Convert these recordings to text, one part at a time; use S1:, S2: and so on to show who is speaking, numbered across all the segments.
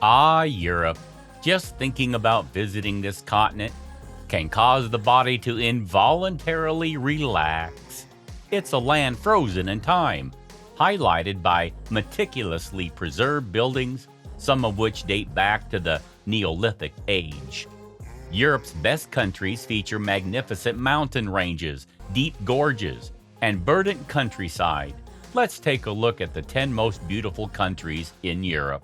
S1: Ah, Europe. Just thinking about visiting this continent can cause the body to involuntarily relax. It's a land frozen in time, highlighted by meticulously preserved buildings, some of which date back to the Neolithic age. Europe's best countries feature magnificent mountain ranges, deep gorges, and verdant countryside. Let's take a look at the 10 most beautiful countries in Europe.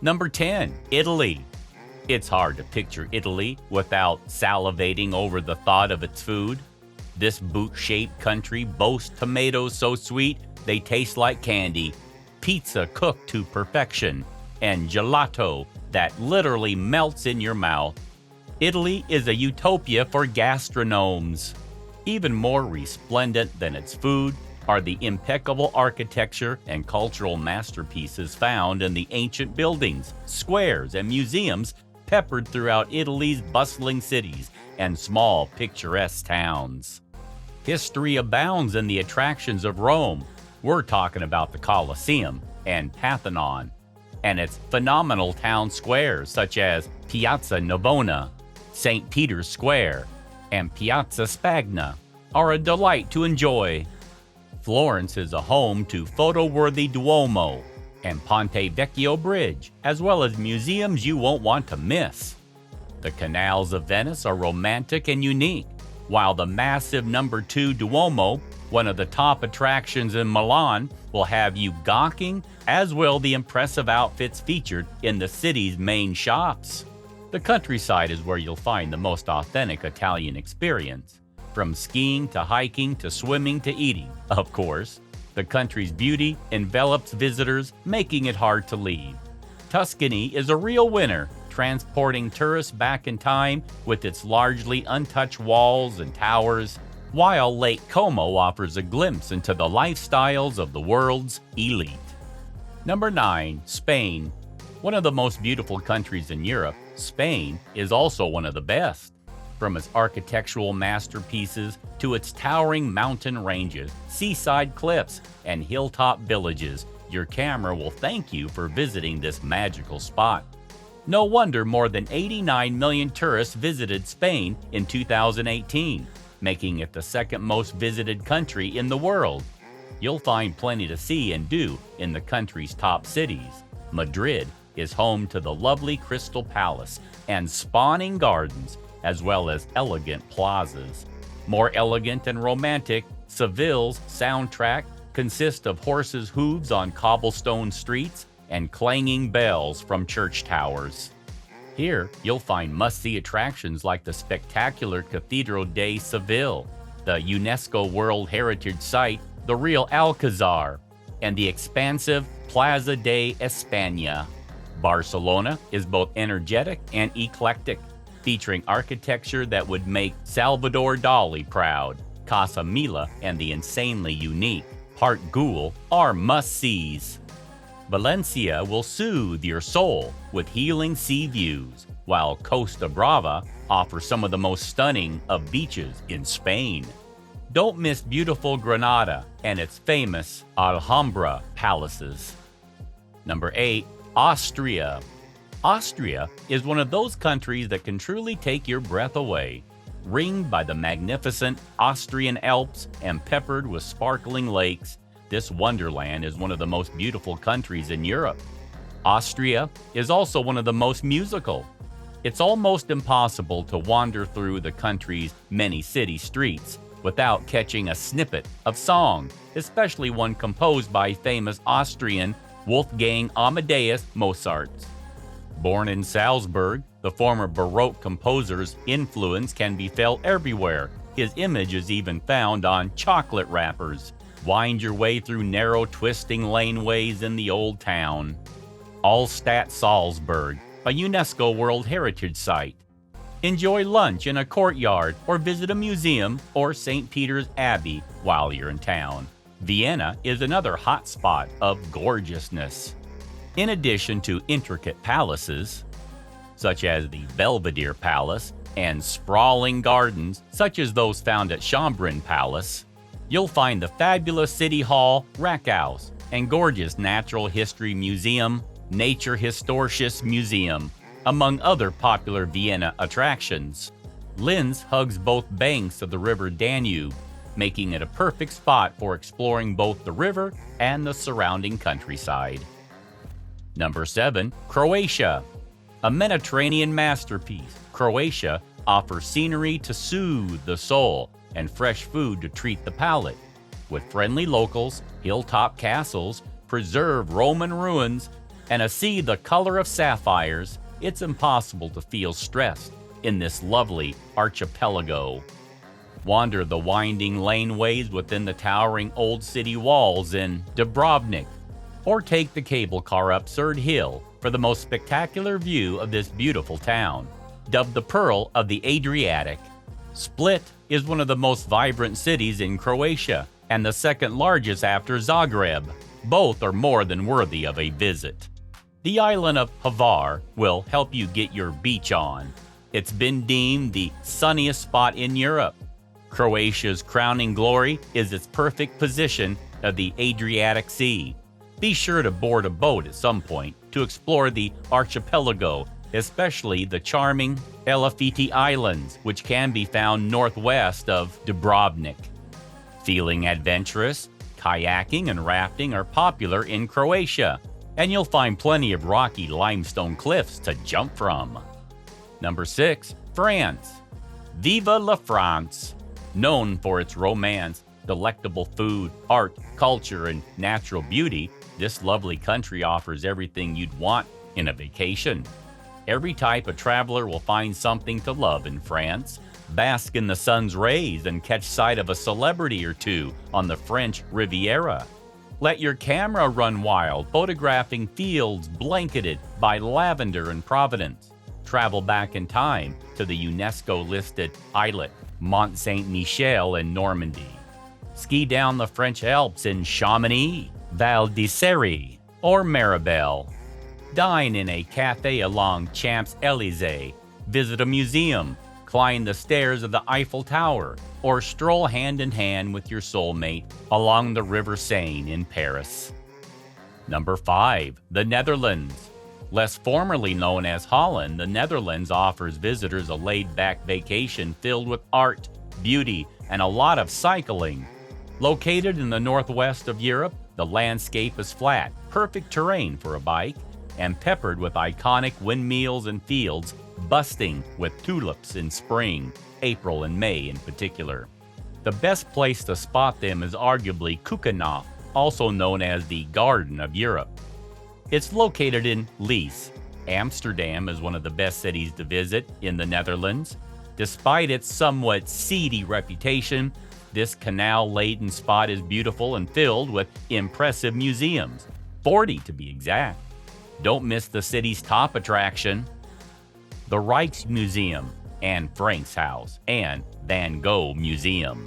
S1: Number 10, Italy. It's hard to picture Italy without salivating over the thought of its food. This boot-shaped country boasts tomatoes so sweet they taste like candy, pizza cooked to perfection, and gelato that literally melts in your mouth. Italy is a utopia for gastronomes. Even more resplendent than its food are the impeccable architecture and cultural masterpieces found in the ancient buildings, squares, and museums peppered throughout Italy's bustling cities and small picturesque towns. History abounds in the attractions of Rome. We're talking about the Colosseum and Parthenon, and its phenomenal town squares such as Piazza Navona, St. Peter's Square, and Piazza Spagna are a delight to enjoy. Florence is a home to photo-worthy Duomo and Ponte Vecchio Bridge, as well as museums you won't want to miss. The canals of Venice are romantic and unique, while the massive number 2 Duomo, one of the top attractions in Milan, will have you gawking, as will the impressive outfits featured in the city's main shops. The countryside is where you'll find the most authentic Italian experience. From skiing to hiking to swimming to eating, of course. The country's beauty envelops visitors, making it hard to leave. Tuscany is a real winner, transporting tourists back in time with its largely untouched walls and towers, while Lake Como offers a glimpse into the lifestyles of the world's elite. Number 9, Spain. One of the most beautiful countries in Europe, Spain is also one of the best. From its architectural masterpieces to its towering mountain ranges, seaside cliffs, and hilltop villages, your camera will thank you for visiting this magical spot. No wonder more than 89 million tourists visited Spain in 2018, making it the second most visited country in the world. You'll find plenty to see and do in the country's top cities. Madrid is home to the lovely Crystal Palace and spawning gardens, as well as elegant plazas. More elegant and romantic, Seville's soundtrack consists of horses' hooves on cobblestone streets and clanging bells from church towers. Here, you'll find must-see attractions like the spectacular Cathedral de Seville, the UNESCO World Heritage Site, the Real Alcazar, and the expansive Plaza de España. Barcelona is both energetic and eclectic, featuring architecture that would make Salvador Dali proud. Casa Mila and the insanely unique Park Güell are must-sees. Valencia will soothe your soul with healing sea views, while Costa Brava offers some of the most stunning of beaches in Spain. Don't miss beautiful Granada and its famous Alhambra palaces. Number 8, Austria. Austria is one of those countries that can truly take your breath away. Ringed by the magnificent Austrian Alps and peppered with sparkling lakes, this wonderland is one of the most beautiful countries in Europe. Austria is also one of the most musical. It's almost impossible to wander through the country's many city streets without catching a snippet of song, especially one composed by famous Austrian Wolfgang Amadeus Mozart. Born in Salzburg, the former Baroque composer's influence can be felt everywhere. His image is even found on chocolate wrappers. Wind your way through narrow, twisting laneways in the old town. Altstadt Salzburg, a UNESCO World Heritage Site. Enjoy lunch in a courtyard or visit a museum or St. Peter's Abbey while you're in town. Vienna is another hotspot of gorgeousness. In addition to intricate palaces, such as the Belvedere Palace, and sprawling gardens, such as those found at Schönbrunn Palace, You'll find the fabulous City Hall, Rackhaus, and gorgeous Natural History Museum, Nature Historisches Museum, among other popular Vienna attractions. Linz hugs both banks of the river Danube, making it a perfect spot for exploring both the river and the surrounding countryside. Number 7. Croatia. A Mediterranean masterpiece, Croatia offers scenery to soothe the soul and fresh food to treat the palate. With friendly locals, hilltop castles, preserved Roman ruins, and a sea the color of sapphires, it's impossible to feel stressed in this lovely archipelago. Wander the winding laneways within the towering old city walls in Dubrovnik, or take the cable car up Surd Hill for the most spectacular view of this beautiful town, dubbed the Pearl of the Adriatic. Split is one of the most vibrant cities in Croatia and the second largest after Zagreb. Both are more than worthy of a visit. The island of Hvar will help you get your beach on. It's been deemed the sunniest spot in Europe. Croatia's crowning glory is its perfect position of the Adriatic Sea. Be sure to board a boat at some point to explore the archipelago, especially the charming Elafiti Islands, which can be found northwest of Dubrovnik. Feeling adventurous? Kayaking and rafting are popular in Croatia, and you'll find plenty of rocky limestone cliffs to jump from. Number 6. France. Viva la France! Known for its romance, delectable food, art, culture, and natural beauty, this lovely country offers everything you'd want in a vacation. Every type of traveler will find something to love in France. Bask in the sun's rays and catch sight of a celebrity or two on the French Riviera. Let your camera run wild, photographing fields blanketed by lavender and Provence. Travel back in time to the UNESCO-listed islet Mont Saint-Michel in Normandy. Ski down the French Alps in Chamonix, Val d'Isère, or Maribel. Dine in a cafe along Champs-Élysées. Visit a museum, climb the stairs of the Eiffel Tower, or stroll hand in hand with your soulmate along the River Seine in Paris. Number 5. The Netherlands. Less formally known as Holland, the Netherlands offers visitors a laid-back vacation filled with art, beauty, and a lot of cycling. Located in the northwest of Europe, the landscape is flat, perfect terrain for a bike, and peppered with iconic windmills and fields busting with tulips in spring, April, and May in particular. The best place to spot them is arguably Keukenhof, also known as the Garden of Europe. It's located in Lees. Amsterdam is one of the best cities to visit in the Netherlands. Despite its somewhat seedy reputation, this canal-laden spot is beautiful and filled with impressive museums, 40 to be exact. Don't miss the city's top attraction, the Rijksmuseum, Anne Frank's house, and Van Gogh Museum.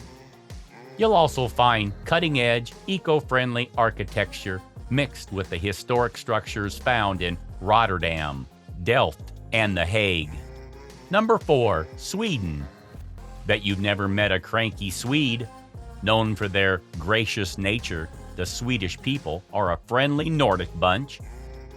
S1: You'll also find cutting-edge, eco-friendly architecture mixed with the historic structures found in Rotterdam, Delft, and The Hague. Number 4. Sweden. Bet you've never met a cranky Swede. Known for their gracious nature, the Swedish people are a friendly Nordic bunch.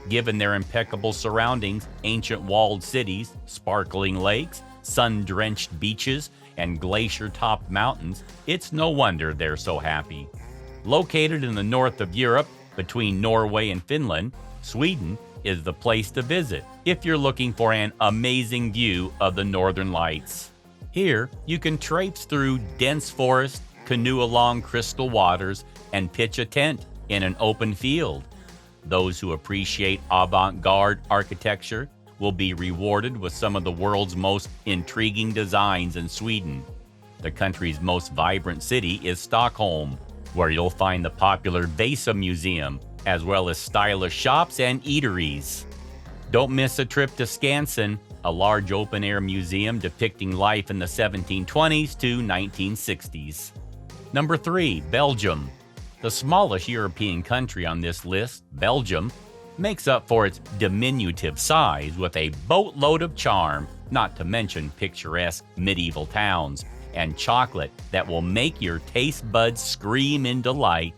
S1: Given their impeccable surroundings, ancient walled cities, sparkling lakes, sun-drenched beaches, and glacier-topped mountains, it's no wonder they're so happy. Located in the north of Europe, between Norway and Finland, Sweden is the place to visit if you're looking for an amazing view of the northern lights. Here, you can traipse through dense forest, canoe along crystal waters, and pitch a tent in an open field. Those who appreciate avant-garde architecture will be rewarded with some of the world's most intriguing designs in Sweden. The country's most vibrant city is Stockholm, where you'll find the popular Vasa Museum, as well as stylish shops and eateries. Don't miss a trip to Skansen, a large open-air museum depicting life in the 1720s to 1960s. Number 3. Belgium. The smallest European country on this list, Belgium, makes up for its diminutive size with a boatload of charm, not to mention picturesque medieval towns, and chocolate that will make your taste buds scream in delight.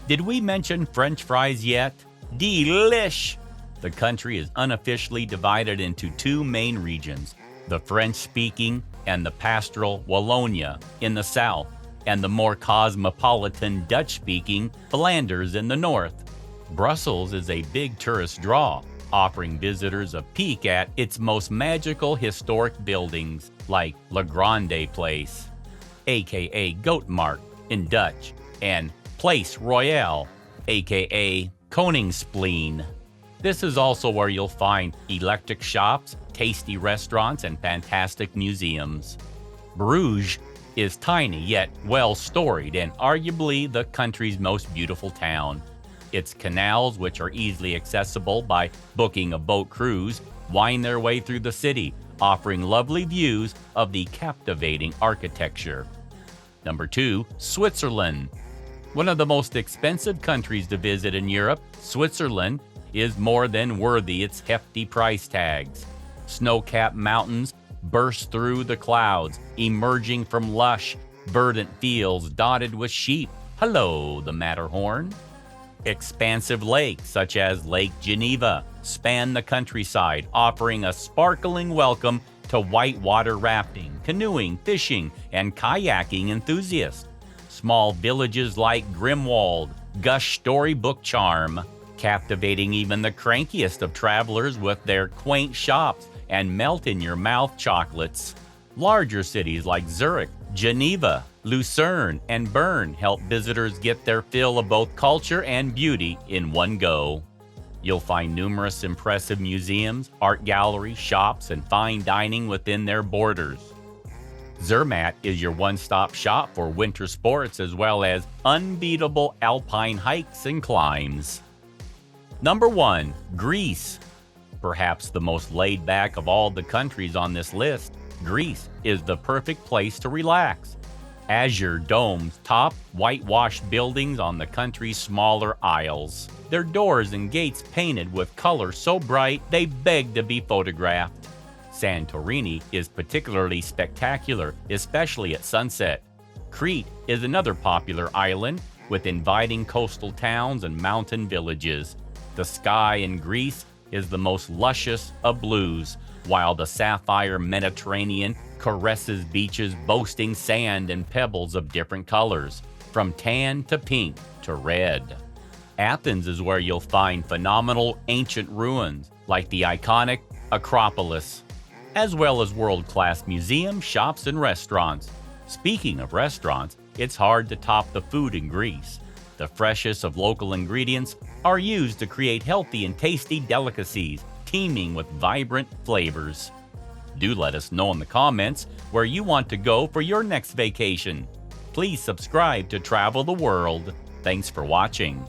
S1: Did we mention French fries yet? Delish! The country is unofficially divided into two main regions, the French-speaking and the pastoral Wallonia in the south, and the more cosmopolitan Dutch-speaking Flanders in the north. Brussels is a big tourist draw, offering visitors a peek at its most magical historic buildings like La Grande Place, aka Goatmarkt in Dutch, and Place Royale, aka Koningsplein. This is also where you'll find eclectic shops, tasty restaurants, and fantastic museums. Bruges is tiny yet well-storied and arguably the country's most beautiful town. Its canals, which are easily accessible by booking a boat cruise, wind their way through the city, offering lovely views of the captivating architecture. Number 2, Switzerland. One of the most expensive countries to visit in Europe, Switzerland is more than worthy its hefty price tags. Snow-capped mountains burst through the clouds, emerging from lush, verdant fields dotted with sheep. Hello, the Matterhorn. Expansive lakes, such as Lake Geneva, span the countryside, offering a sparkling welcome to whitewater rafting, canoeing, fishing, and kayaking enthusiasts. Small villages like Grimwald gush storybook charm, captivating even the crankiest of travelers with their quaint shops and melt-in-your-mouth chocolates. Larger cities like Zurich, Geneva, Lucerne, and Bern help visitors get their fill of both culture and beauty in one go. You'll find numerous impressive museums, art galleries, shops, and fine dining within their borders. Zermatt is your one-stop shop for winter sports as well as unbeatable alpine hikes and climbs. Number 1, Greece. Perhaps the most laid-back of all the countries on this list, Greece is the perfect place to relax. Azure domes top whitewashed buildings on the country's smaller isles, their doors and gates painted with color so bright they beg to be photographed. Santorini is particularly spectacular, especially at sunset. Crete is another popular island with inviting coastal towns and mountain villages. The sky in Greece is the most luscious of blues, while the sapphire Mediterranean caresses beaches boasting sand and pebbles of different colors, from tan to pink to red. Athens is where you'll find phenomenal ancient ruins like the iconic Acropolis, as well as world-class museums, shops, and restaurants. Speaking of restaurants, it's hard to top the food in Greece. The freshest of local ingredients are used to create healthy and tasty delicacies, teeming with vibrant flavors. Do let us know in the comments where you want to go for your next vacation. Please subscribe to Travel the World. Thanks for watching.